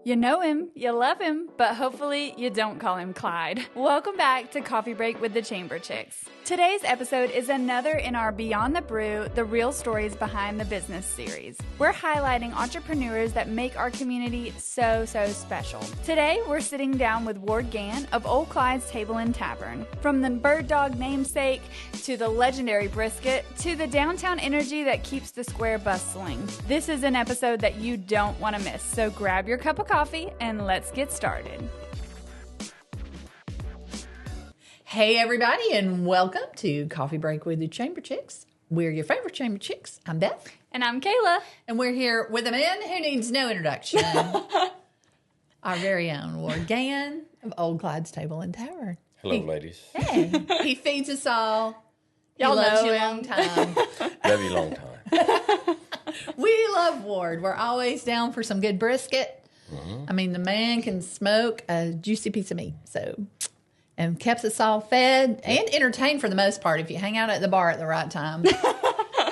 You know him, you love him, but hopefully you don't call him Clyde. Welcome back to Coffee Break with the Chamber Chicks. Today's episode is another in our Beyond the Brew, the real stories behind the business series. We're highlighting entrepreneurs that make our community so special. Today, we're sitting down with Ward Gann of Ol Clyde's Table and Tavern. From the bird dog namesake, to the legendary brisket, to the downtown energy that keeps the square bustling. This is an episode that you don't want to miss, so grab your cup of coffee and let's get started. Hey everybody, and welcome to Coffee Break with the Chamber Chicks. We're your favorite Chamber Chicks. I'm Beth. And I'm Kayla. And we're here with a man who needs no introduction. Our very own Ward Gann of Ol Clyde's Table and Tavern. Hello, ladies. Hey, he feeds us all. Y'all loves know you him. long time. Love you long time. We love Ward. We're always down for some good brisket. Mm-hmm. I mean, the man can smoke a juicy piece of meat. And keeps us all fed and entertained for the most part. If you hang out at the bar at the right time,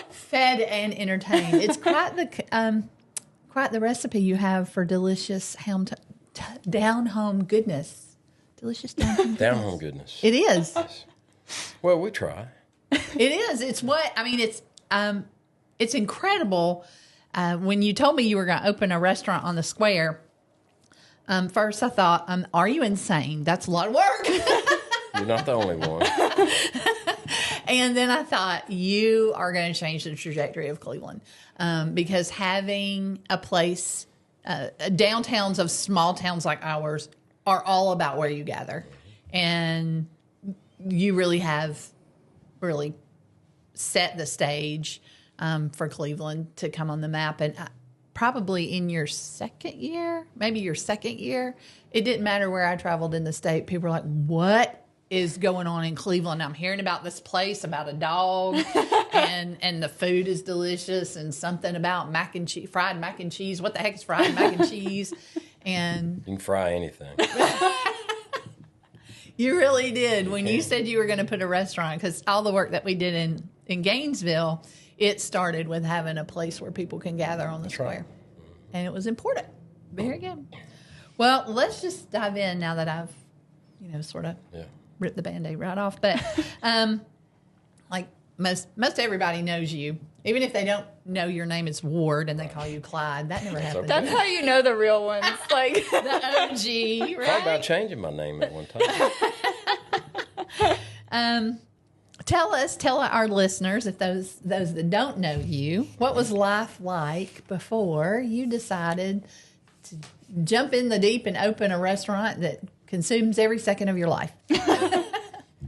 fed and entertained. It's quite the recipe you have for delicious down home goodness. Delicious down home goodness. Down home goodness. It is. Yes. Well, we try. It is. It's what I mean. It's incredible. When you told me you were going to open a restaurant on the square. First I thought, are you insane? That's a lot of work. You're not the only one. And then I thought, you are going to change the trajectory of Cleveland. Because having a place, downtowns of small towns like ours are all about where you gather. And you really have set the stage for Cleveland to come on the map. And probably in your second year, it didn't matter where I traveled in the state. People were like, what is going on in Cleveland? I'm hearing about this place, about a dog, and the food is delicious, and something about fried mac and cheese. What the heck is fried mac and cheese? And You can fry anything. you really did. When you said you were going to put a restaurant, because all the work that we did in Gainesville, it started with having a place where people can gather on the square. Right. And it was important. Very good. Well, let's just dive in now that I've, sort of ripped the Band-Aid right off. But like most everybody knows you. Even if they don't know your name is Ward and they call you Clyde. That never happened. That's how you know the real ones. Like the OG, right? Thought about changing my name at one time. Tell our listeners, if those that don't know you, what was life like before you decided to jump in the deep and open a restaurant that consumes every second of your life?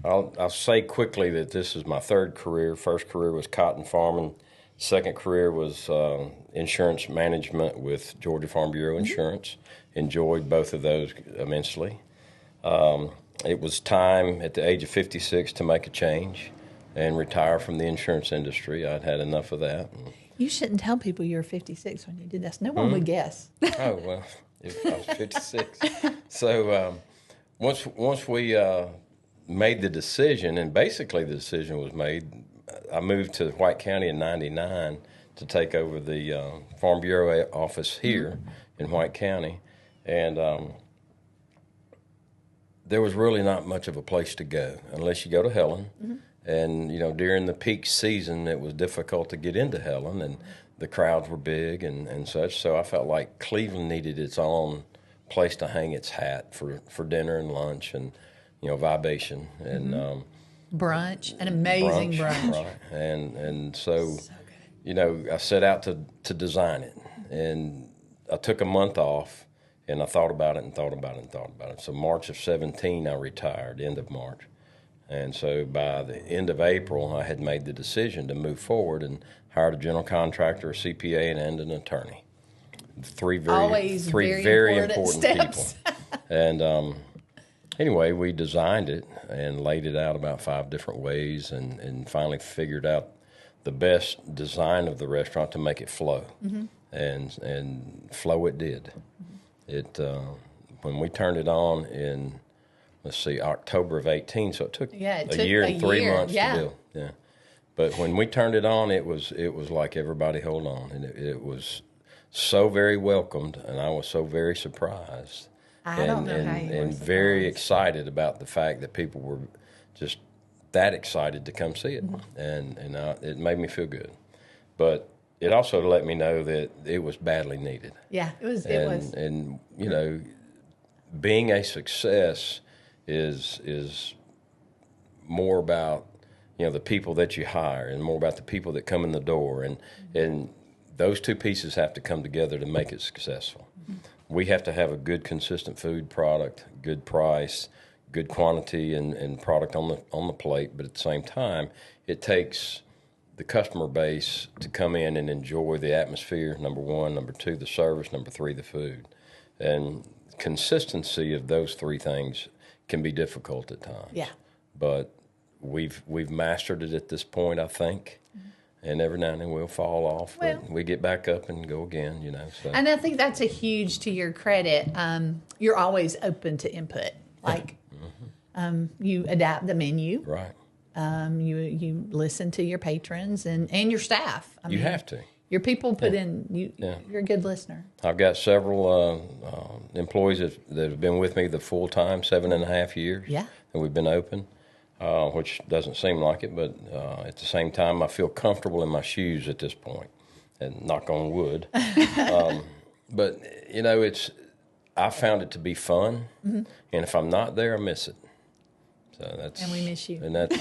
I'll say quickly that this is my third career. First career was cotton farming. Second career was insurance management with Georgia Farm Bureau Insurance. Enjoyed both of those immensely. It was time at the age of 56 to make a change and retire from the insurance industry. I'd had enough of that. You shouldn't tell people you were 56 when you did this. No one would guess. Oh, well, if I was 56. So once we made the decision, and basically the decision was made, I moved to White County in 99 to take over the Farm Bureau office here in White County. And there was really not much of a place to go unless you go to Helen. Mm-hmm. And, during the peak season, it was difficult to get into Helen, and the crowds were big and such. So I felt like Cleveland needed its own place to hang its hat for dinner and lunch and, vibation. And brunch, an amazing brunch. Right. And so I set out to design it. And I took a month off. And I thought about it. So March of 17, I retired, end of March. And so by the end of April, I had made the decision to move forward and hired a general contractor, a CPA, and an attorney. Three very important people. And anyway, we designed it and laid it out about 5 different ways and finally figured out the best design of the restaurant to make it flow. Mm-hmm. And flow it did. It when we turned it on in October of 18, so it took a year and 3 months to build. Yeah, but when we turned it on, it was like everybody hold on, and it was so very welcomed, and I was so very surprised. I don't know how you were and very excited about the fact that people were just that excited to come see it, and it made me feel good. But it also let me know that it was badly needed. Yeah, it was. And you know, being a success is more about, you know, the people that you hire and more about the people that come in the door, and those two pieces have to come together to make it successful. We have to have a good, consistent food product, good price, good quantity, and product on the plate. But at the same time, it takes the customer base to come in and enjoy the atmosphere, number one. Number two, the service. Number three, the food. And consistency of those three things can be difficult at times. Yeah. But we've mastered it at this point, I think. And every now and then we'll fall off, but we get back up and go again, you know. So. And I think that's a huge, to your credit, you're always open to input. Like, you adapt the menu. Right. You listen to your patrons and your staff. You have to. Your people put in, you're a good listener. I've got several employees that have been with me the full time, 7.5 years. Yeah. And we've been open. Which doesn't seem like it, but at the same time, I feel comfortable in my shoes at this point, and knock on wood. But, you know, I found it to be fun, and if I'm not there, I miss it. So that's, and we miss you. And that's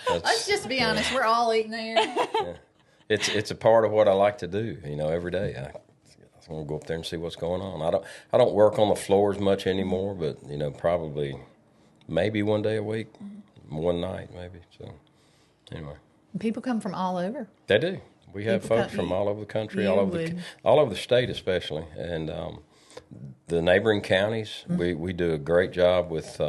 Let's just be honest, we're all eating there. Yeah. It's a part of what I like to do, you know, every day. I want to go up there and see what's going on. I don't work on the floor as much anymore, but, you know, probably maybe one day a week. One night, maybe. So, anyway. People come from all over. They do. We have folks from all over the country, all over the state, especially, and the neighboring counties. We do a great job with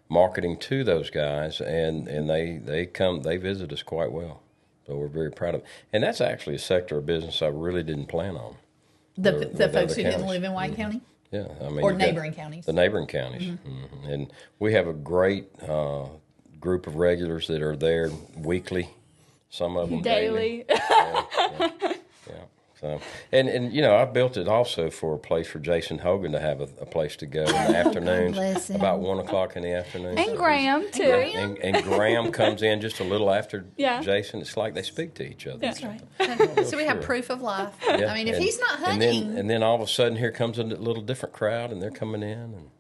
marketing to those guys, and they come. They visit us quite well. So we're very proud of it. And that's actually a sector of business I really didn't plan on. The folks who didn't live in White County. Yeah, I mean, or neighboring counties. The neighboring counties, and we have a great group of regulars that are there weekly, some of them daily. Yeah. So, and you know, I built it also for a place for Jason Hogan to have a place to go in the afternoons, about 1 o'clock in the afternoon. And Graham, too. And Graham comes in just a little after Jason. It's like they speak to each other. That's right. So we have proof of life. Yeah. I mean, if he's not hunting. And then all of a sudden, here comes a little different crowd, and they're coming in. And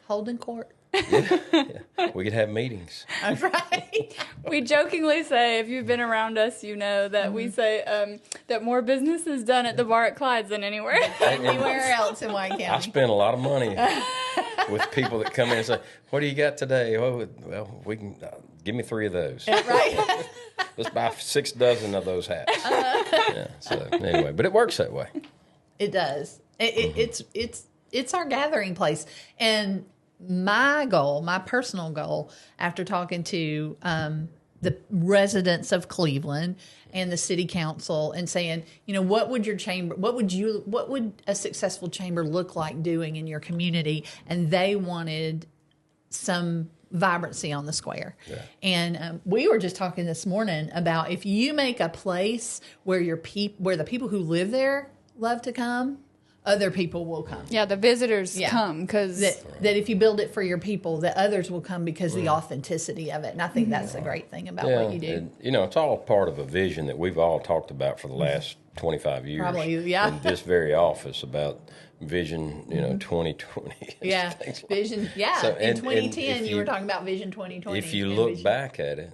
holding court. Yeah. We could have meetings. Right. We jokingly say, if you've been around us, you know that we say that more business is done at the bar at Clyde's than anywhere else in White County. I spend a lot of money with people that come in and say, "What do you got today?" Oh, well, we can give me 3 of those. Right. Let's buy 6 dozen of those hats. Yeah. So anyway, but it works that way. It does. It's our gathering place. And my personal goal, after talking to the residents of Cleveland and the city council and saying, you know, what would a successful chamber look like doing in your community? And they wanted some vibrancy on the square. Yeah. And we were just talking this morning about if you make a place where where the people who live there love to come, other people will come. Yeah, the visitors come because that if you build it for your people, that others will come because of the authenticity of it. And I think that's the great thing about what you do. And, you know, it's all part of a vision that we've all talked about for the last 25 years. Probably, yeah. In this very office about vision, you know, 2020. Yeah, vision. Yeah, so, in 2010, you were talking about vision 2020. If you look back at it,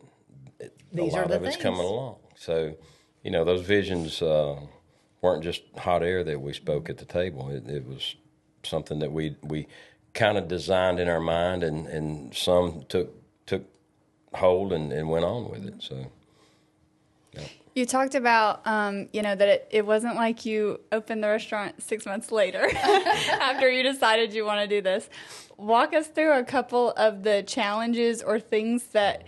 a lot of it's coming along. So, you know, those visions weren't just hot air that we spoke at the table. It was something that we kind of designed in our mind, and some took hold and went on with it. So, yeah. You talked about, you know, that it wasn't like you opened the restaurant 6 months later after you decided you want to do this. Walk us through a couple of the challenges or things that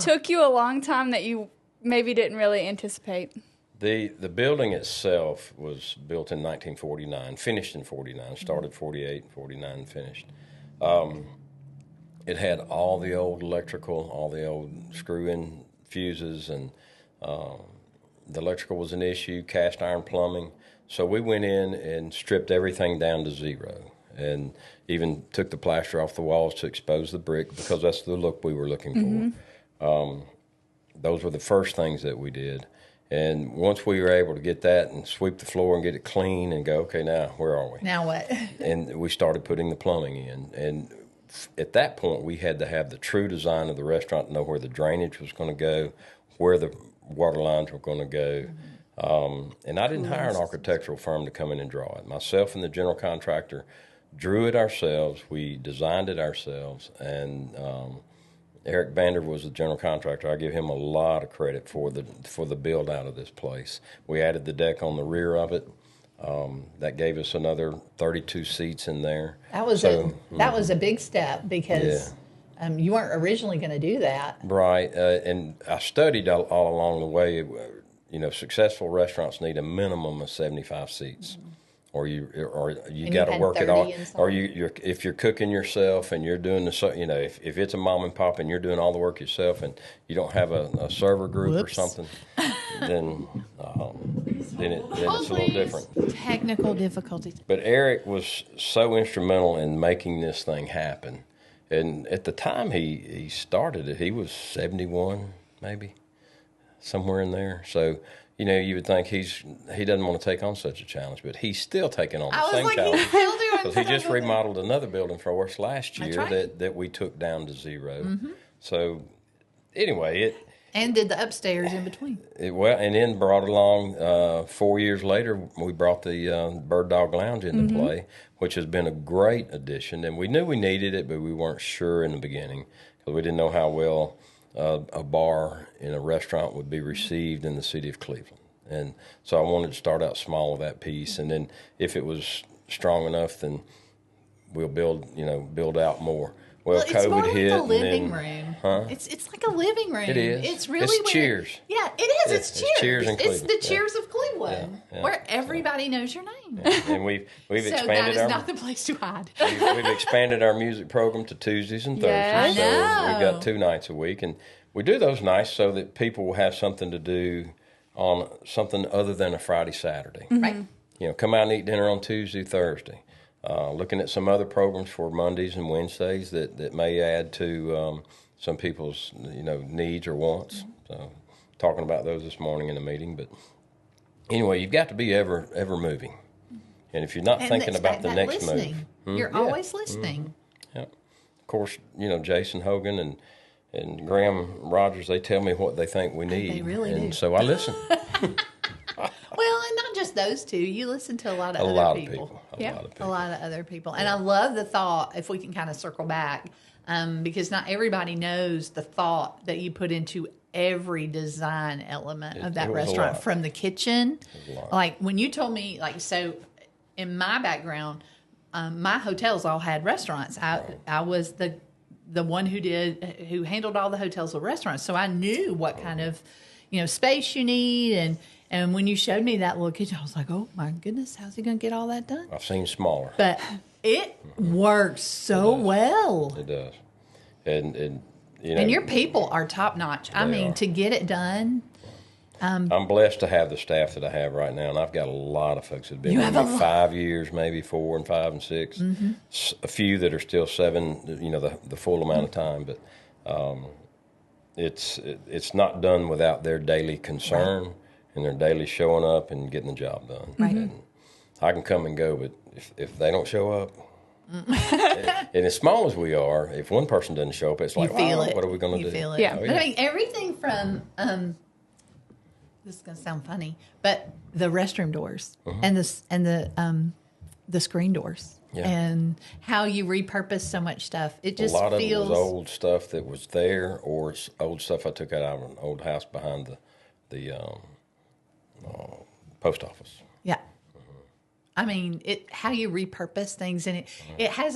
took you a long time that you maybe didn't really anticipate. The building itself was built in 1949, finished in 49, started 48, 49, finished. It had all the old electrical, all the old screw-in fuses, and the electrical was an issue, cast iron plumbing. So we went in and stripped everything down to zero, and even took the plaster off the walls to expose the brick, because that's the look we were looking for. Those were the first things that we did. And once we were able to get that and sweep the floor and get it clean and go, okay, now where are we? Now what? And we started putting the plumbing in. And at that point, we had to have the true design of the restaurant to know where the drainage was going to go, where the water lines were going to go. And I didn't hire an architectural firm to come in and draw it. Myself and the general contractor drew it ourselves. We designed it ourselves. And Eric Vander was the general contractor. I give him a lot of credit for the build out of this place. We added the deck on the rear of it. That gave us another 32 seats in there. That was a big step, because you weren't originally going to do that. Right. And I studied all along the way. Successful restaurants need a minimum of 75 seats. Or you got to work it all. Or if you're cooking yourself and you're doing if it's a mom and pop and you're doing all the work yourself and you don't have a server group or something, then it's a little different. Technical difficulties. But Eric was so instrumental in making this thing happen. And at the time he started it, he was 71, maybe, somewhere in there. So, you would think he doesn't want to take on such a challenge, but he's still taking on the same challenge. Because he just remodeled another building for us last year that we took down to zero. So, anyway, and did the upstairs in between. And then brought along 4 years later, we brought the Bird Dog Lounge into play, which has been a great addition. And we knew we needed it, but we weren't sure in the beginning because we didn't know how well a bar in a restaurant would be received in the city of Cleveland. And so I wanted to start out small with that piece, and then if it was strong enough, then we'll build out more. Well, it's COVID more like hit. a living room. Huh? It's like a living room. It is. It's really Cheers. Yeah, it is. It's Cheers. Cheers in It's Cleveland. the Cheers of Cleveland, where everybody knows your name. And we've So expanded that is not the place to hide. we've expanded our music program to Tuesdays and Thursdays. Yeah, I so we've know. got 2 nights a week, and we do those nights so that people will have something to do on something other than a Friday, Saturday. Right. Come out and eat dinner on Tuesday, Thursday. Looking at some other programs for Mondays and Wednesdays that may add to some people's needs or wants. So talking about those this morning in a meeting. But anyway, you've got to be ever moving. And if you're not thinking about the next listening. move. You're always listening. Yeah. Of course, Jason Hogan and Graham Rogers, they tell me what they think we need. They really do. And so I listen. Well, and not just those two. You listen to a lot of A other lot people. of A lot of other people. And I love the thought, if we can kind of circle back, because not everybody knows the thought that you put into every design element of that restaurant, from the kitchen. Like when you told me, so in my background, my hotels all had restaurants. I was the one who handled all the hotels with restaurants. So I knew what kind of, space you need. And when you showed me that little kitchen, I was like, oh my goodness, how's he going to get all that done? I've seen smaller. But it works so well. It does. And your people are top notch. I mean, to get it done. I'm blessed to have the staff that I have right now, and I've got a lot of folks that have been with me 5 years, maybe 4 and 5 and 6. A few that are still 7, the full amount of time. But it's not done without their daily concern and their daily showing up and getting the job done. Right. And I can come and go, but if they don't show up, and as small as we are, if one person doesn't show up, it's like, what are we going to do? You feel it. Yeah. But I mean, everything from this is going to sound funny, but the restroom doors and the screen doors and how you repurpose so much stuff. It just a lot feels... of it was old stuff that was there, or it's old stuff I took out of an old house behind the post office. Yeah. I mean, how you repurpose things, and it has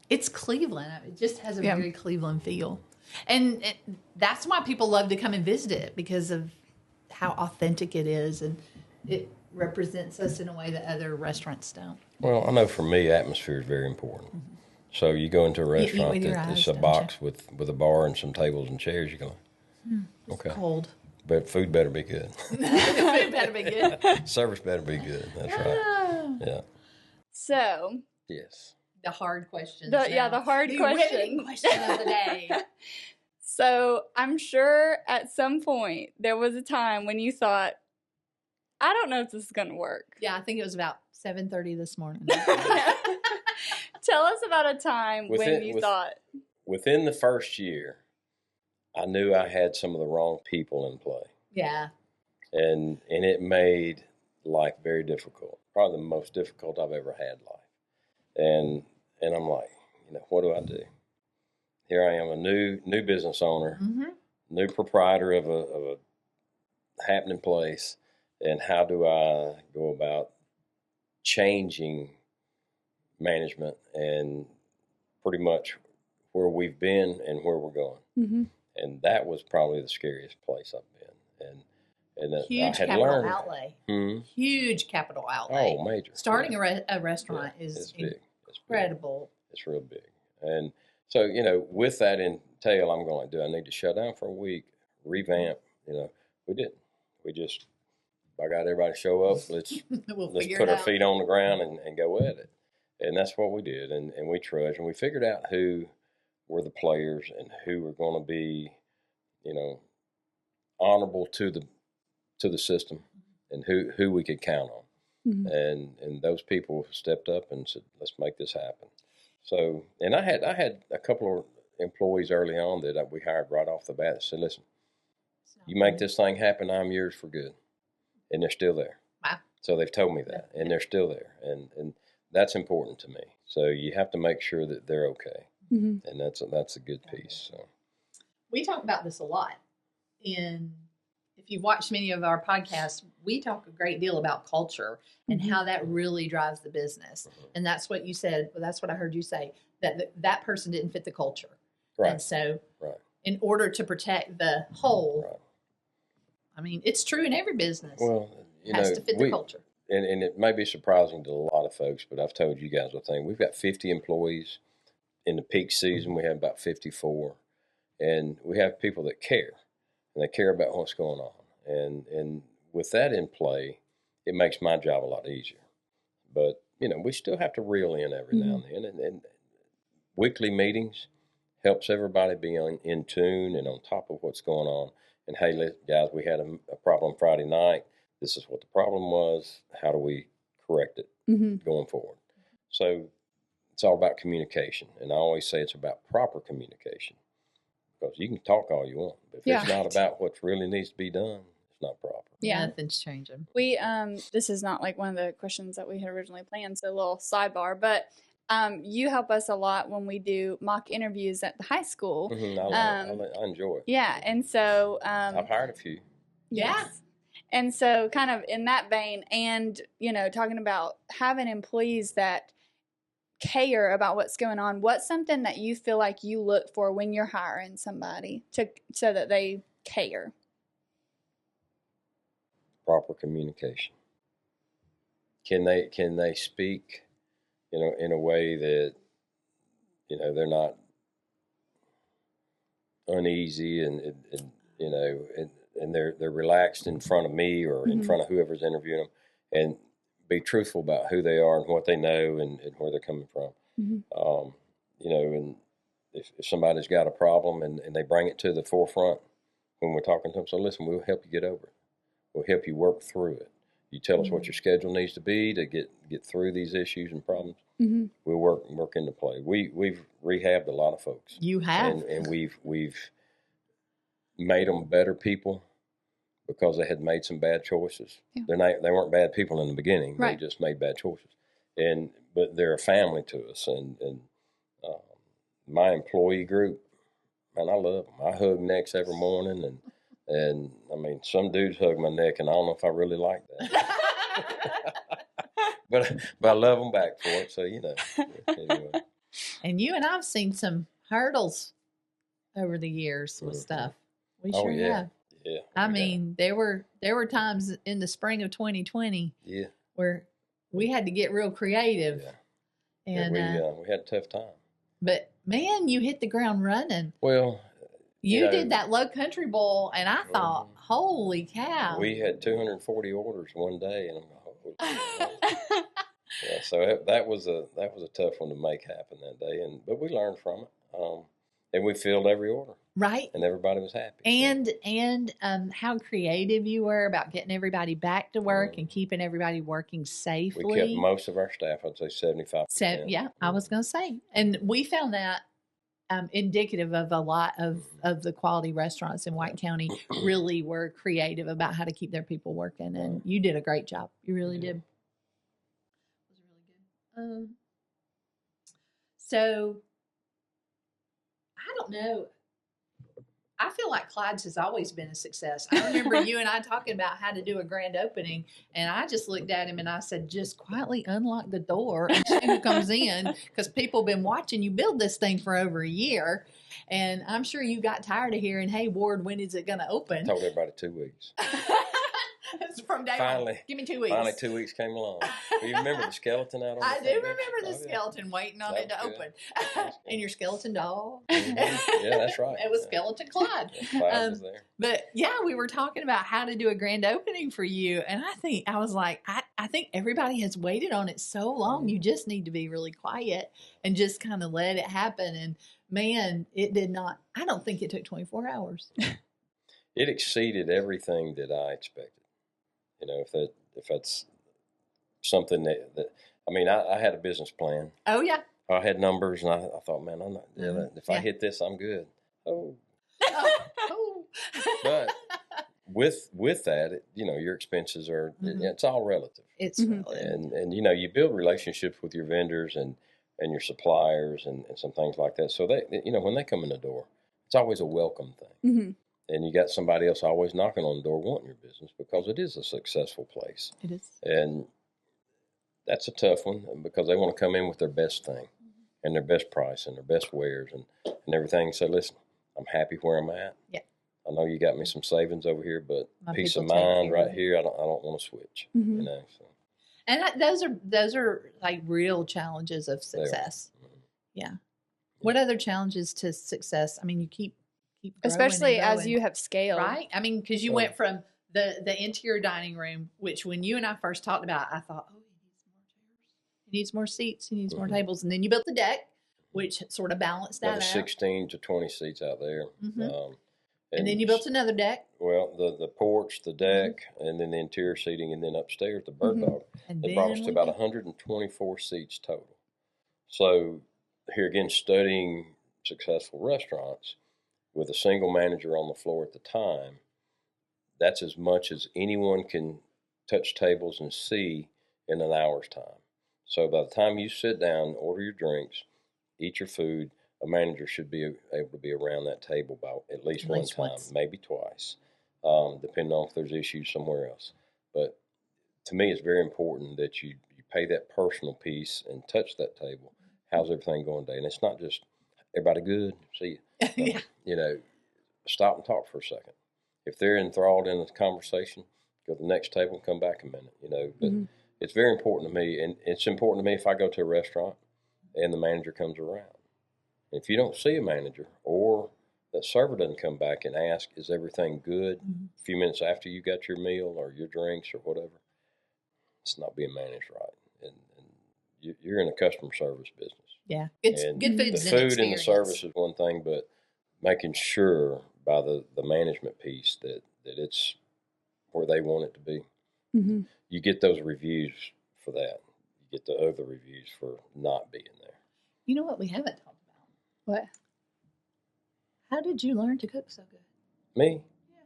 it's Cleveland. It just has a very Cleveland feel. And that's why people love to come and visit it, because of how authentic it is, and it represents us in a way that other restaurants don't. Well, I know for me, atmosphere is very important. So you go into a restaurant that it's a box with a bar and some tables and chairs, you go, okay. Cold. but food better be good. Food better be good. Service better be good. That's right. Yeah. So, Yes. The hard questions. the hard question. riveting question of the day. So, I'm sure at some point there was a time when you thought, I don't know if this is going to work. Yeah, I think it was about 7:30 this morning. Tell us about a time when you thought. Within the first year, I knew I had some of the wrong people in play. Yeah. And it made life very difficult. Probably the most difficult I've ever had life. And I'm like, what do I do? Here I am, a new business owner, new proprietor of a happening place, and how do I go about changing management and pretty much where we've been and where we're going? Mm-hmm. And that was probably the scariest place I've been. And huge I had capital learned. outlay. Hmm? Huge capital outlay. Oh, major. Starting a restaurant is big. incredible. It's real big. And so, with that entail, I'm going, do I need to shut down for a week, revamp? We didn't. We just, I got everybody to show up. Let's put our feet on the ground and go at it. And that's what we did. And we trudged, and we figured out who were the players and who were going to be, honorable to the system, and who we could count on. Mm-hmm. And those people stepped up and said, let's make this happen. So, and I had a couple of employees early on that we hired right off the bat and said, listen, you make this thing happen, I'm yours for good. And they're still there. Wow. So they've told me that, and they're still there. And that's important to me. So you have to make sure that they're okay. Mm-hmm. And that's a good piece. So we talk about this a lot. If you've watched many of our podcasts, we talk a great deal about culture and how that really drives the business. Mm-hmm. And that's what you said. Well, that's what I heard you say, that person didn't fit the culture. Right. And so in order to protect the whole, I mean, it's true in every business. Well, it has to fit the culture. And it may be surprising to a lot of folks, but I've told you guys a thing. We've got 50 employees. In the peak season, we have about 54. And we have people that care. And they care about what's going on. And with that in play, it makes my job a lot easier. But, we still have to reel in every now and then. And weekly meetings helps everybody be in tune and on top of what's going on. And, hey, guys, we had a problem Friday night. This is what the problem was. How do we correct it going forward? So it's all about communication. And I always say it's about proper communication. Because you can talk all you want, but if it's not about what really needs to be done, it's not proper. Yeah, nothing's changing. We this is not like one of the questions that we had originally planned, so a little sidebar. But you help us a lot when we do mock interviews at the high school. Mm-hmm. I enjoy it. Yeah, and so I've hired a few. Yes. Yeah. And so, kind of in that vein, and talking about having employees that care about what's going on, what's something that you feel like you look for when you're hiring somebody so that they care? Proper communication. Can they speak in a way that they're not uneasy and they're relaxed in front of me or in front of whoever's interviewing them, and be truthful about who they are and what they know and where they're coming from. Mm-hmm. And if somebody's got a problem and they bring it to the forefront when we're talking to them, so listen, we'll help you get over it. We'll help you work through it. You tell us what your schedule needs to be to get through these issues and problems. Mm-hmm. We'll work into play. We've rehabbed a lot of folks. You have, and we've made them better people because they had made some bad choices. Yeah. They weren't bad people in the beginning. Right. They just made bad choices. But they're a family to us. And my employee group, man, I love them. I hug necks every morning. And I mean, some dudes hug my neck, and I don't know if I really like that. but I love them back for it. So, anyway. And you and I've seen some hurdles over the years with stuff. We sure have. Yeah. I mean, there were times in the spring of 2020 where we had to get real creative. Yeah. And we had a tough time. But man, you hit the ground running. Well, You did that Low Country Bowl, and I thought, holy cow. We had 240 orders one day, and I'm like, oh, yeah, so that was a tough one to make happen that day, but we learned from it, and we filled every order, right, and everybody was happy. And how creative you were about getting everybody back to work and keeping everybody working safely. We kept most of our staff, I'd say 75%. Yeah, I was going to say, and we found that indicative of a lot of the quality restaurants in White County really were creative about how to keep their people working, and you did a great job. You really did. So I don't know. I feel like Clyde's has always been a success. I remember you and I talking about how to do a grand opening, and I just looked at him and I said, just quietly unlock the door and see who comes in, because people have been watching you build this thing for over a year. And I'm sure you got tired of hearing, hey, Ward, when is it going to open? I told everybody 2 weeks. It's from day finally, one. Give me 2 weeks. Finally, 2 weeks came along. Do you remember the skeleton out on the I do remember the skeleton waiting on it to open. And your skeleton dog. Mm-hmm. Yeah, that's right. It was Skeleton Clyde. Yeah, Clyde was there. But yeah, we were talking about how to do a grand opening for you. And I was like, I think everybody has waited on it so long. You just need to be really quiet and just kind of let it happen. And man, it did not, I don't think it took 24 hours. It exceeded everything that I expected. You know, if that's something that I mean, I had a business plan. Oh yeah. I had numbers, and I thought, man, I'm not. If I hit this, I'm good. But with that, your expenses are. It's all relative. It's relative. And you build relationships with your vendors and your suppliers and some things like that. So they, when they come in the door, it's always a welcome thing. Mm-hmm. And you got somebody else always knocking on the door wanting your business, because it is a successful place. It is. And that's a tough one, because they want to come in with their best thing and their best price and their best wares and everything. So listen, I'm happy where I'm at. Yeah. I know you got me some savings over here, but My peace of people take mind care right here, I don't want to switch. Mm-hmm. So. And those are like real challenges of success. Mm-hmm. Yeah. What other challenges to success? I mean, you keep growing especially and as growing, you have scaled, right? I mean, because you went from the interior dining room, which when you and I first talked about, I thought, oh, he needs more seats, he needs more tables, and then you built the deck, which sort of balanced that out. 16 to 20 seats out there. Mm-hmm. And then you built another deck. Well, the porch, the deck, and then the interior seating, and then upstairs the bird dog. And it brought us to about 124 seats total. So here again, studying successful restaurants with a single manager on the floor at the time, that's as much as anyone can touch tables and see in an hour's time. So by the time you sit down, order your drinks, eat your food, a manager should be able to be around that table by at least one time, once. Maybe twice, depending on if there's issues somewhere else. But to me, it's very important that you pay that personal piece and touch that table. How's everything going today? And it's not just everybody good, see you. Yeah. Stop and talk for a second. If they're enthralled in the conversation, go to the next table and come back a minute, But it's very important to me, and it's important to me if I go to a restaurant and the manager comes around. If you don't see a manager, or that server doesn't come back and ask, is everything good a few minutes after you got your meal or your drinks or whatever, it's not being managed right. And you're in a customer service business. Yeah. It's good food. The food and the service is one thing, but making sure by the management piece that it's where they want it to be. Mm-hmm. You get those reviews for that. You get the other reviews for not being there. You know what we haven't talked about? What? How did you learn to cook so good? Me? Yeah.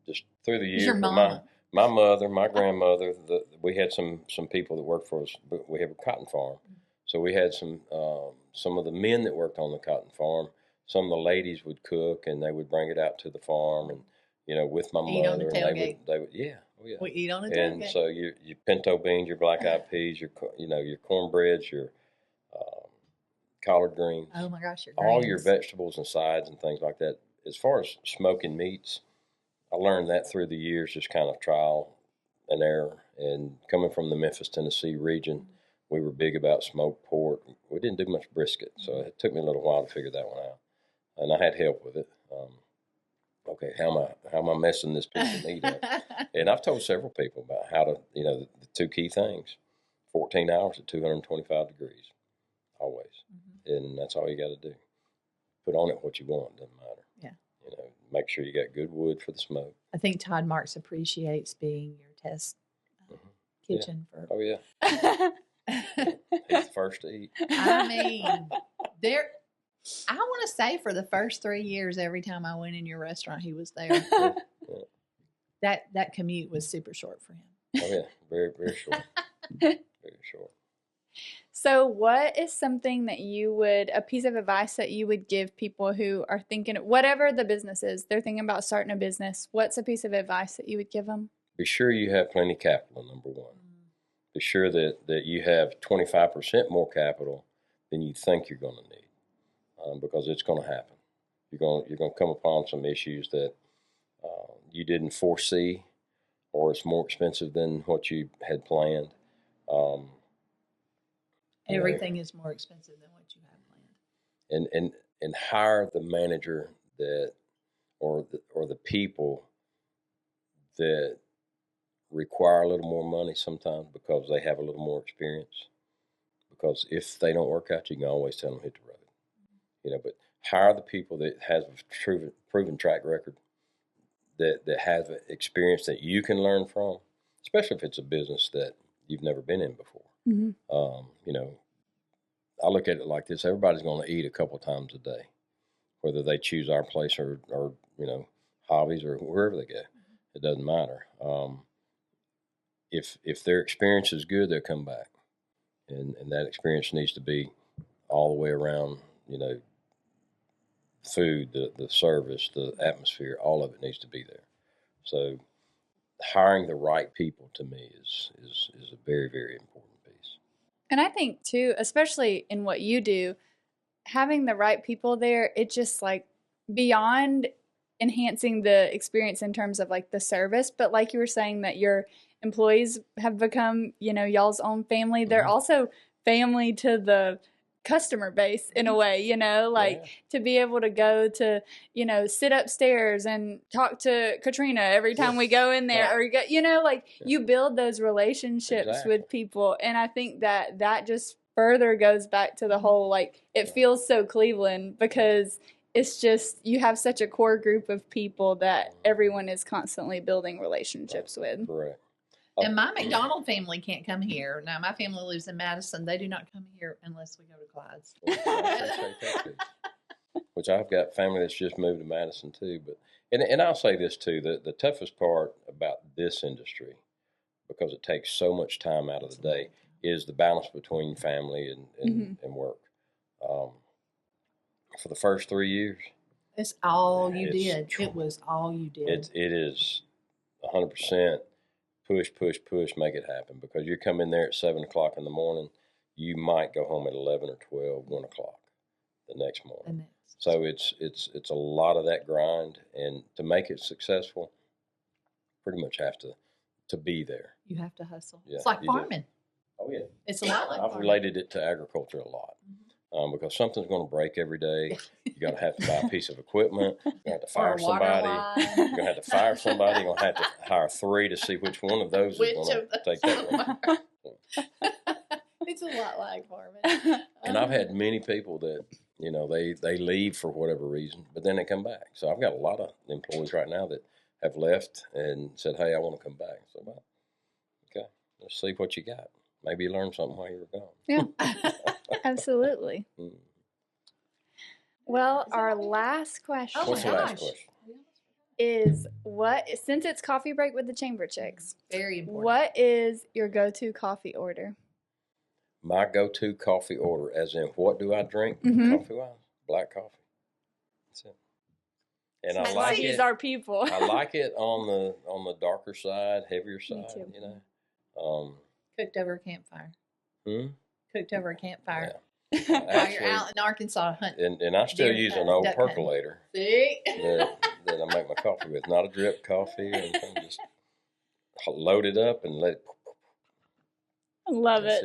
Just through the years. Your mama. My mother, my grandmother, we had some people that worked for us. We have a cotton farm. So we had some of the men that worked on the cotton farm. Some of the ladies would cook, and they would bring it out to the farm, and with my eat mother, on the and they would we eat on the tailgate. And so your pinto beans, your black eyed peas, your cornbreads, your collard greens. Oh my gosh, all your vegetables and sides and things like that. As far as smoking meats, I learned that through the years, just kind of trial and error. And coming from the Memphis, Tennessee region, we were big about smoked pork. We didn't do much brisket, so it took me a little while to figure that one out. And I had help with it. Okay, how am I messing this piece of meat up? And I've told several people about how to, the two key things: 14 hours at 225 degrees, always, and that's all you got to do. Put on it what you want, doesn't matter. Yeah. Make sure you got good wood for the smoke. I think Todd Marks appreciates being your test kitchen for. Oh yeah. He's the first to eat. I mean, I want to say for the first 3 years, every time I went in your restaurant, he was there. That commute was super short for him. Oh yeah, very, very short. Very short. So what is something that a piece of advice that you would give people who are thinking, whatever the business is, they're thinking about starting a business, what's a piece of advice that you would give them? Be sure you have plenty of capital, number one. Be sure that you have 25% more capital than you think you're going to need. Because it's going to happen. You're going to come upon some issues that you didn't foresee, or it's more expensive than what you had planned. Everything is more expensive than what you have planned. And hire the manager or the people that require a little more money sometimes because they have a little more experience. Because if they don't work out, you can always tell them hit the road. But hire the people that have a proven track record, that have experience that you can learn from, especially if it's a business that you've never been in before. I look at it like this: everybody's going to eat a couple times a day, whether they choose our place or Hobbies or wherever they go. It doesn't matter. If their experience is good, they'll come back, and that experience needs to be all the way around. Food, the service, the atmosphere, all of it needs to be there. So hiring the right people to me is a very, very important piece. And I think too, especially in what you do, having the right people there, it's just like beyond enhancing the experience in terms of like the service, but like you were saying that your employees have become, y'all's own family. They're also family to the customer base in a way, to be able to go to, sit upstairs and talk to Katrina every time we go in there, or you build those relationships with people. And I think that just further goes back to the whole, it feels so Cleveland because it's just, you have such a core group of people that everyone is constantly building relationships with. Correct. And my McDonald family can't come here. Now, my family lives in Madison. They do not come here unless we go to Clyde's. Which I've got family that's just moved to Madison too. But and I'll say this too: the toughest part about this industry, because it takes so much time out of the day, is the balance between family and work. For the first 3 years, it's all you did. It was all you did. It is 100%. Push, make it happen. Because you come in there at 7 o'clock in the morning, you might go home at 11 or 12, 1 o'clock the next morning. So it's a lot of that grind, and to make it successful, pretty much have to be there. You have to hustle. Yeah, it's like farming. Oh yeah, it's a lot like I've farming. related it to agriculture a lot. Because something's going to break every day. You're going to have to buy a piece of equipment. You're going to have to fire somebody. You're going to have to fire somebody. You're going to have to hire 3 to see which one of those is going to take that one. It's a lot like farming. And I've had many people that, they leave for whatever reason, but then they come back. So I've got a lot of employees right now that have left and said, hey, I want to come back. So, well, okay, let's see what you got. Maybe you learned something while you were gone. Yeah, absolutely. Well, our last question. What's the last question? Is since it's coffee break with the Chamber Chicks, very important. What is your go-to coffee order? My go-to coffee order, as in what do I drink? Coffee-wise, black coffee. That's it. And I like these are people. I like it on the darker side, heavier side. Me too. Cooked over a campfire. Cooked over a campfire. Yeah. While you're out in Arkansas hunting. And I still use an old percolator. See? that I make my coffee with. Not a drip coffee or anything. Just load it up and let it. Love it.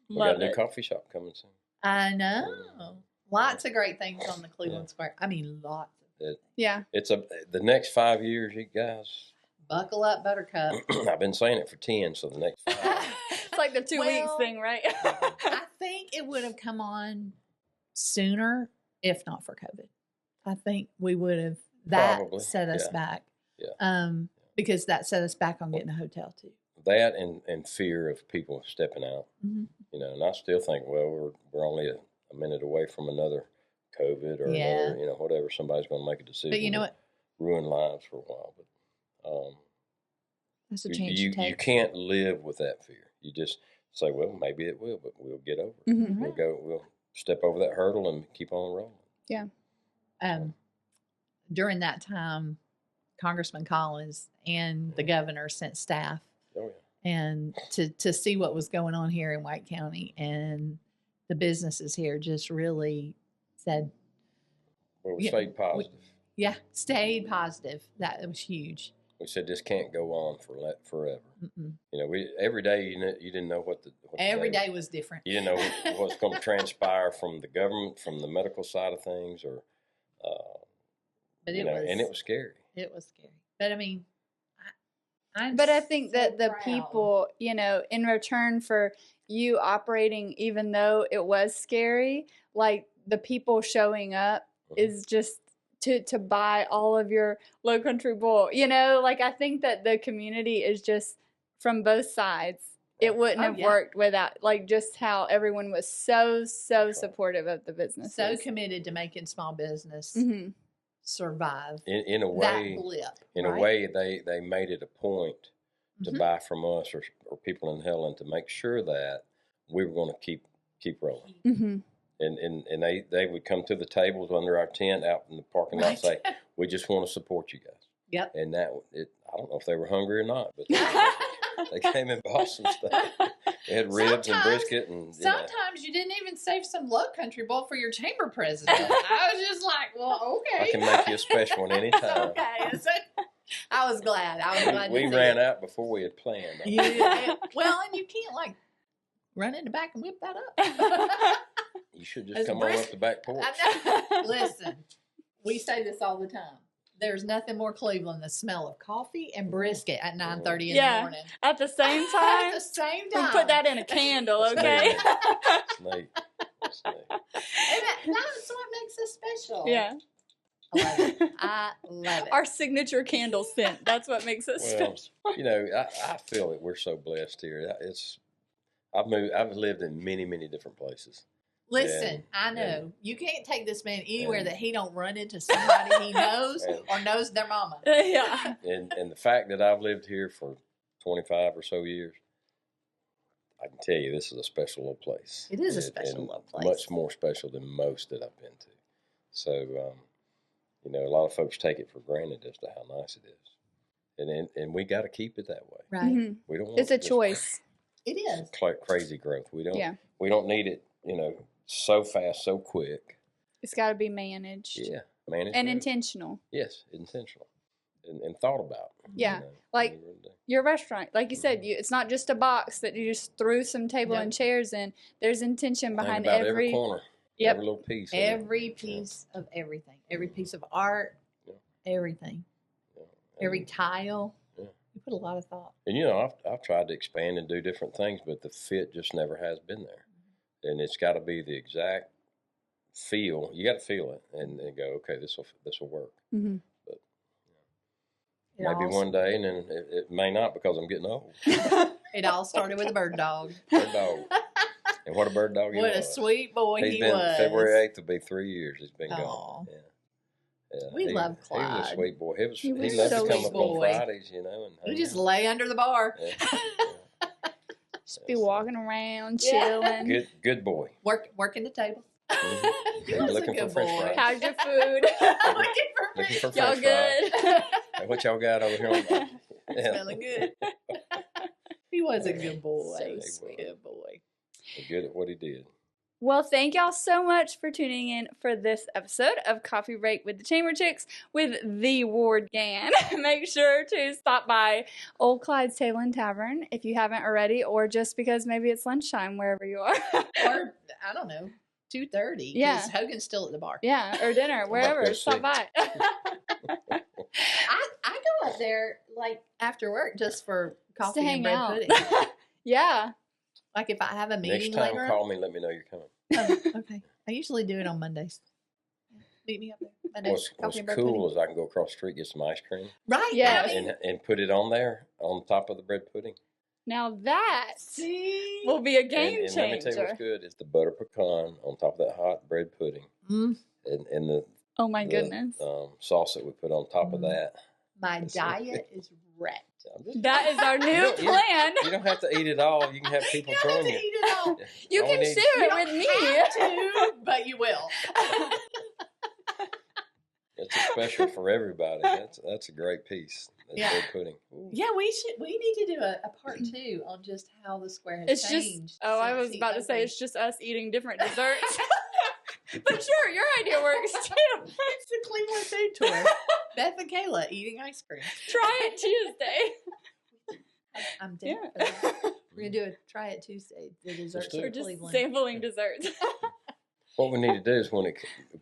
We got a new coffee shop coming soon. I know. Lots of great things on the Cleveland Square. I mean, lots of It's the next 5 years, you guys. Buckle up, Buttercup. I've been saying it for 10, so the next 5. It's like the 2 weeks thing, right? I think it would have come on sooner if not for COVID. I think we would have set us back. Yeah. Because that set us back on getting a hotel too. That and fear of people stepping out. Mm-hmm. You know, and I still think, well, we're only a minute away from another COVID or another, whatever. Somebody's going to make a decision. But you know what? Ruin lives for a while. But that's a chance you take. You can't live with that fear. You just say, well, maybe it will, but we'll get over it. Mm-hmm. We'll step over that hurdle and keep on rolling. Yeah. During that time, Congressman Collins and the governor sent staff. Oh, yeah. And to see what was going on here in White County, and the businesses here just really said, well, we stayed positive. Stayed positive. That was huge. We said this can't go on forever. Mm-mm. You know, every day you didn't know what every day was different. You didn't know what's going to transpire from the government, from the medical side of things, or but and it was scary. It was scary. But I mean, I think that the people, in return for you operating, even though it was scary, like the people showing up is just to buy all of your Low Country Bowl. Like I think that the community is just from both sides. It wouldn't have worked without just how everyone was so supportive of the business. So committed to making small business survive. In a way, that blip, in a way, they made it a point to buy from us or people in Helen to make sure that we were going to keep rolling. Mm-hmm. And they would come to the tables under our tent out in the parking lot and say, we just want to support you guys. Yep. And I don't know if they were hungry or not, but they came and bought some stuff. They had ribs and brisket. And sometimes you didn't even save some Low Country Bowl for your chamber president. I was just like, well, okay. I can make you a special one anytime. Okay. I was glad. We ran out before we had planned. Well, and you can't run in the back and whip that up. You should just come on up the back porch. Listen, we say this all the time. There's nothing more Cleveland than the smell of coffee and brisket at 9:30 in the morning. At the same time? At the same time. We put that in a candle, okay? Snake. That's what makes us special. Yeah. I love it. Our signature candle scent. That's what makes us special. I feel that we're so blessed here. I've lived in many, many different places. Listen, I know you can't take this man anywhere that he don't run into somebody he knows or knows their mama. Yeah. And the fact that I've lived here for 25 or so years, I can tell you this is a special little place. It is a special little place. Much more special than most that I've been to. So, a lot of folks take it for granted as to how nice it is. And we got to keep it that way. Right. Mm-hmm. We don't want it's a choice. It is. Crazy growth. We don't need it, so fast, so quick. It's got to be managed. Yeah, managed. And intentional. Yes, intentional. And thought about. Yeah, your restaurant, like you said, it's not just a box that you just threw some table and chairs in. There's intention behind every corner, every little piece. Every piece of everything. Every piece of art, everything. Yeah. Every tile. Yeah. You put a lot of thought. And, I've tried to expand and do different things, but the fit just never has been there. And it's got to be the exact feel. You got to feel it and go, okay, this will work. Mm-hmm. But maybe one day, and then it may not because I'm getting old. It all started with a bird dog. Bird dog. And what a bird dog he was. What a sweet boy he was. February 8th will be 3 years he's been gone. Yeah. We love Clyde. He was a sweet boy. He loved so to come up on boy. Fridays, and he just lay under the bar. Yeah. Just be walking around, chilling. Good boy. Working the table. Mm-hmm. Looking for French fries. How's your food? Looking for y'all French good? Fries. Hey, what y'all got over here? Smelling good. He was a good boy. Good boy. Good at what he did. Well, thank y'all so much for tuning in for this episode of Coffee Break with the Chamber Chicks with the Ward Gann. Make sure to stop by Ol Clyde's Tavern if you haven't already, or just because maybe it's lunchtime wherever you are. Or, I don't know, 2:30. Yeah. Because Hogan's still at the bar. Yeah, or dinner, wherever. go Stop see. by. I go up there like after work just for coffee to hang and bread out. pudding. Yeah. Like if I have a meeting Next time, later. call me. Let me know you're coming. Oh, okay. I usually do it on Mondays. Meet me up there. Mondays, What's and bread cool pudding. is I can go across the street, get some ice cream, Right. Yes. I mean, and put it on there on top of the bread pudding. Now that see? will be a And, game and let me tell you what's changer. good is the butter pecan on top of that hot bread pudding, Mm, and the Oh my goodness. sauce that we put on top of that. my It's so diet is wrecked. I'm just- That is our new You plan. You don't have to eat it all. You can have people You don't have join to you. eat it all. You All can we share need- You it don't with me. have to, but you will. It's a special for everybody. That's a great piece. That Yeah. bread pudding. Ooh. Yeah, we need to do a part 2 on just how the square has It's changed. just, I since was he about to say opened. it's just us eating different desserts. But sure, your idea works too. It's the Cleveland food tour. Beth and Kayla eating ice cream. Try it Tuesday. I'm down for that. We're gonna do a try it Tuesday. The desserts do for it. Or just Cleveland. sampling desserts. What we need to do is when it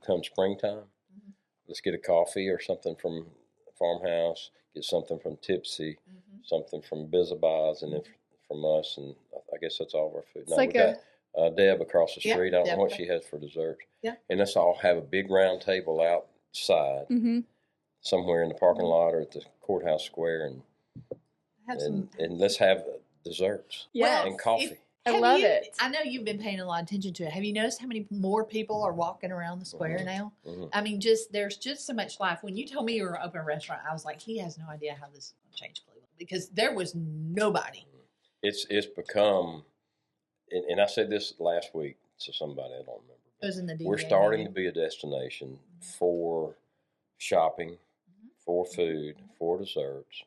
comes springtime, Mhm. let's get a coffee or something from Farmhouse, get something from Tipsy, Mhm. something from Bizabaz, and then from us, and I guess that's all of our food. It's No, like we got Deb across the Yeah, street. I don't Deb. know what she has for dessert. Yeah. And let's all have a big round table outside Mm-hmm. somewhere in the parking lot or at the courthouse square, and Have some. let's have desserts Yeah. and coffee. I Have love you- it. I know you've been paying a lot of attention to it. Have you noticed how many more people are walking around the square Mhm. now? Mhm. I mean, there's just so much life. When you told me you were open a restaurant, I was like, he has no idea how this is going to change Cleveland because there was nobody. It's become, and I said this last week to somebody, I don't remember. It was in the DDA We're starting to meeting. be a destination for shopping, for food, for desserts.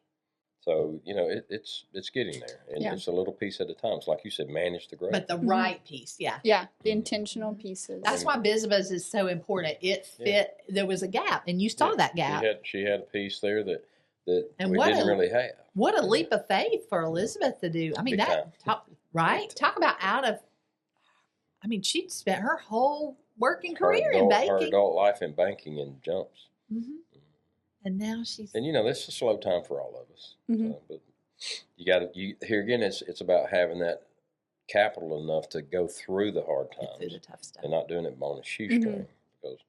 So it's getting there, and Yeah. it's a little piece at a time. It's like you said, manage the growth. But the right piece, yeah. Yeah, the intentional pieces. That's why Bizabuz is so important. It fit. There was a gap, and you saw that gap. She had a piece there that And we what didn't a- really have. What a leap of faith for Elizabeth to do. I mean, Big that right? Talk about out of. I mean, she'd spent her whole working career in Her banking, adult life in banking and jumps. hmm and now she's. And this is a slow time for all of us. Mhm. But you got to here again. It's about having that capital enough to go through the hard Get through the times tough stuff. and not doing it on a shoestring because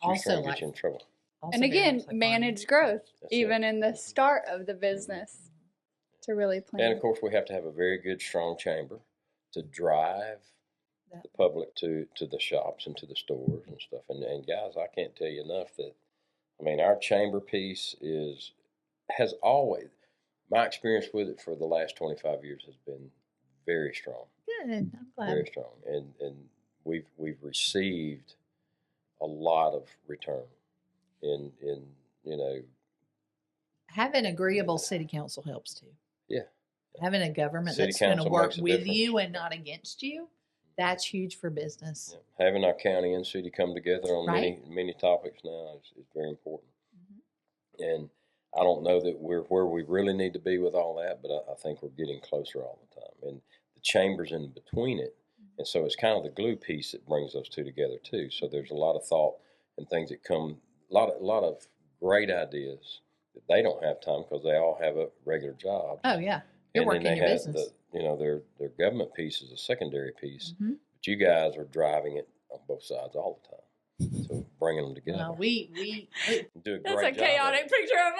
Also, shoestring like- gets you in trouble. Also And very again, much like manage growth, That's even it. in the start of the business, to really plan. And of course, we have to have a very good, strong chamber to drive That- the public to the shops and to the stores and stuff. And guys, I can't tell you enough that our chamber piece has always, my experience with it for the last 25 years has been very strong, Good. I'm glad. very strong, and we've received a lot of return in Having agreeable city council helps too. Yeah. Having a government City that's going to council work makes a with difference. you and not against you, that's huge for business. having our county and city come together on Right. many topics now is very important. Mm-hmm. And I don't know that we're where we really need to be with all that, but I think we're getting closer all the time. And the chamber's in between it. And so it's kind of the glue piece that brings those two together too. So there's a lot of thought and things that come, a lot of great ideas that they don't have time because they all have a regular job. Oh yeah, you're And then working they your have business. their government piece is a secondary piece, Mhm. but you guys are driving it on both sides all the time. So bringing them together. Well, we Do a That's great a job. chaotic picture of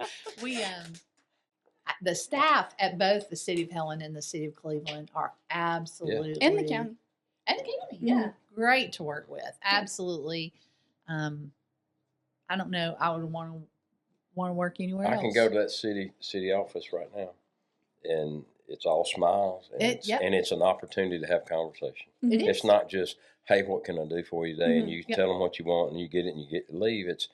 us. we the staff at both the city of Helen and the city of Cleveland are absolutely In the county. and the county, yeah, great to work with. Absolutely. I don't know. I would want to work anywhere else. I can go to that city office right now, and it's all smiles, and Yep. it's an opportunity to have conversation. It is. It's not just, hey, what can I do for you today? And you Yep. tell them what you want, and you get it, and you get to leave. It's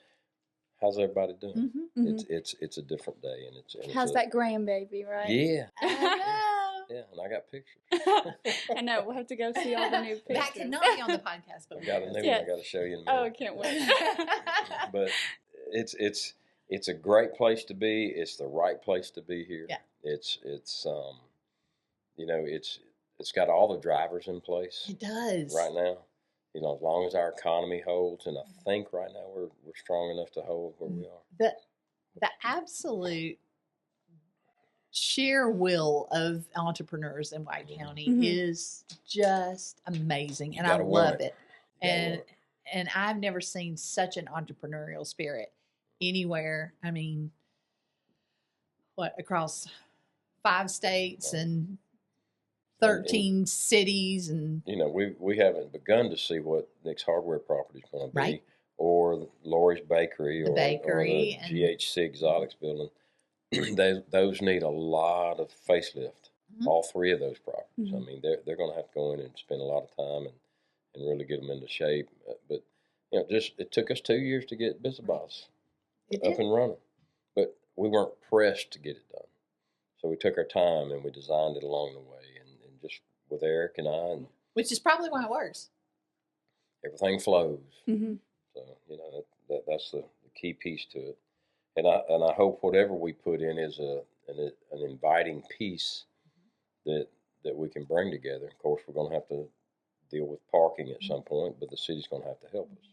how's everybody doing? Mhm. It's a different day, and it's How's that grandbaby, right? Yeah, I yeah, and I got pictures. I know. We'll have to go see all the new know. pictures. That cannot be on the podcast, but I got a new Yes. one I got to show you in a Oh, I minute. can't wait. But it's a great place to be. It's the right place to be here. Yeah. It's it's got all the drivers in place It does. right now. You know, as long as our economy holds, and I think right now we're strong enough to hold where we are. The absolute sheer will of entrepreneurs in White County is just amazing, and I love it. And I've never seen such an entrepreneurial spirit anywhere. I mean, across 5 states and 13 cities, and you know, we haven't begun to see what Nick's Hardware property is going to be, right. or Lori's Bakery, or the GHC Exotics building. Those need a lot of facelift. All 3 of those properties. I mean, they're going to have to go in and spend a lot of time and really get them into shape. But you know, it took us 2 years to get BusinessBoss up and running, but we weren't pressed to get it done. So we took our time and we designed it along the way, and just with Eric and I, and which is probably why it works. Everything flows. So you know that's the key piece to it, and I hope whatever we put in is an inviting piece that we can bring together. Of course, we're going to have to deal with parking at some point, but the city's going to have to help us.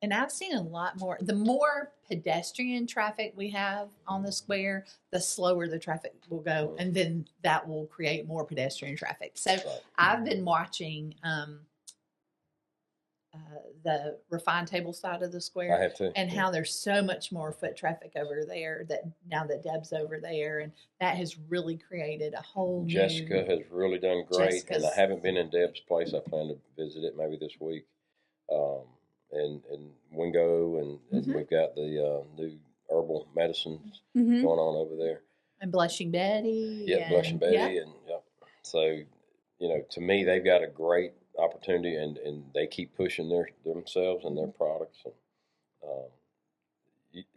And I've seen a lot more. The more pedestrian traffic we have on the square, the slower the traffic will go, and then that will create more pedestrian traffic. So I've been watching the refined table side of the square. I have too. And how there's so much more foot traffic over there that now that Deb's over there, and that has really created a whole Jessica has really done great, and I haven't been in Deb's place. I plan to visit it maybe this week. And Wingo, and we've got the new herbal medicines going on over there. And Blushing Betty. Yeah, Blushing Betty. And so, you know, to me, they've got a great opportunity, and they keep pushing themselves and their products. And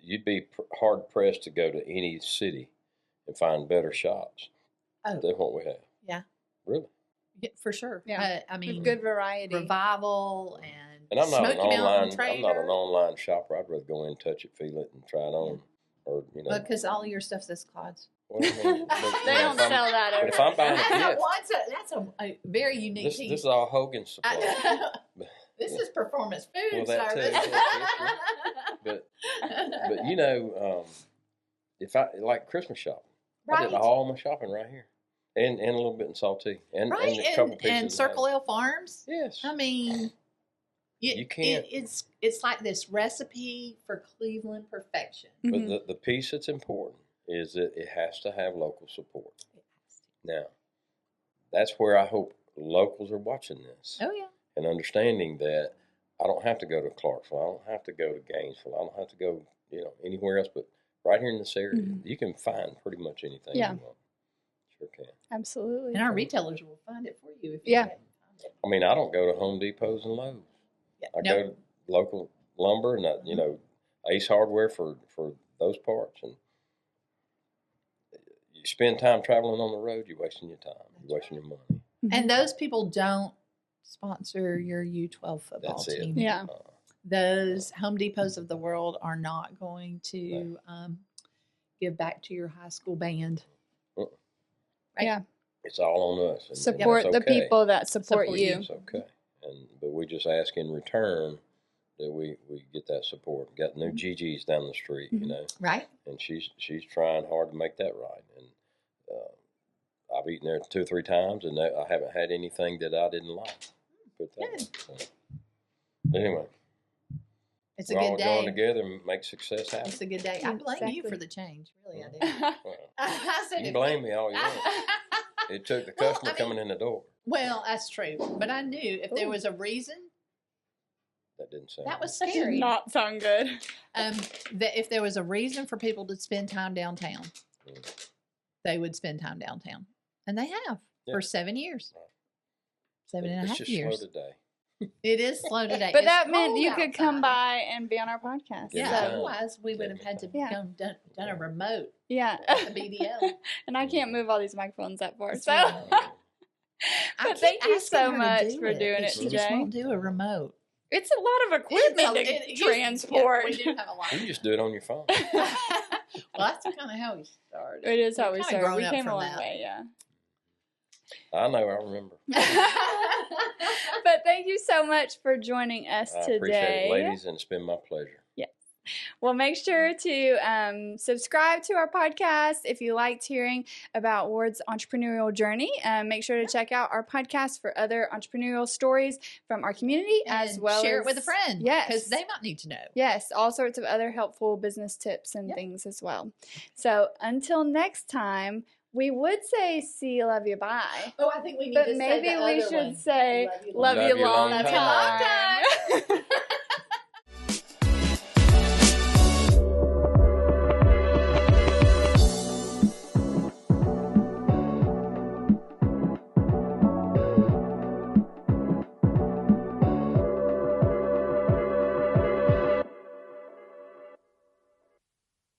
you'd be hard pressed to go to any city and find better shops than what we have. Yeah, really. Yeah, for sure. Yeah, I mean, good variety, Revival, and I'm not an online shopper. I'd rather go in, touch it, feel it, and try it on, or you know, because all of your stuff's this Clyde's. Well, I mean, they don't sell that over. But if I'm buying a gift, that's a very unique piece. This is all Hogan's supply. This is Performance Food Service. But you know, if I like Christmas shopping, I did all my shopping right here. And a little bit in Salty, and a couple pieces. And Circle L Farms. Yes. I mean, you can't. It's like this recipe for Cleveland perfection. But the piece that's important is that it has to have local support. It has to. Now, that's where I hope locals are watching this. Oh yeah. And understanding that I don't have to go to Clarksville, I don't have to go to Gainesville, I don't have to go anywhere else, but right here in this area, you can find pretty much anything you want. Sure can. Absolutely. And our retailers will find it for you if you can't find it. I mean, I don't go to Home Depots and Lowe's. Yeah. I go to local lumber and Ace Hardware for those parts. And you spend time traveling on the road, you're wasting your time. You're wasting your money. And those people don't sponsor your U12 football team. Yeah. Those Home Depots of the world are not going to give back to your high school band. Right? Yeah. It's all on us. And support the people that support you. It's okay. But we just ask in return that we get that support. Got new Gigi's down the street, you know. Right. And she's trying hard to make that right. And I've eaten there 2 or 3 times, and I haven't had anything that I didn't like. Put that way. So, anyway. It's a good day. We're all going together and make success happen. It's a good day. I blame you for the change. Really, I do. Well, you can blame me all you want. It took the customer coming in the door. Well, that's true. But I knew if there was a reason. That didn't sound That was That scary. did not sound good. That if there was a reason for people to spend time downtown, they would spend time downtown. And they have for 7 years. 7.5 years. It's just slow today. It is slow today. But that meant you could come by and be on our podcast. Yeah, so. otherwise we would have had to done a remote. Yeah. A BDL. And I can't move all these microphones that far. So. But thank you so much for doing it today. She just won't do a remote. It's a lot of equipment to transport. We do have a lot. You can just do it on your phone. Well, that's kind of how we started. It is how we started. We came a long way, yeah. I know, I remember. But thank you so much for joining us I today. appreciate it, ladies, and it's been my pleasure. Well, make sure to subscribe to our podcast if you liked hearing about Ward's entrepreneurial journey. Make sure to check out our podcast for other entrepreneurial stories from our community, And as well share as it with a friend. Yes, Because they might need to know. Yes, all sorts of other helpful business tips and things as well. So until next time, we would say see you, love you, bye. Oh, I think we need But to say maybe the we other should one. say Love you love you long long time. time.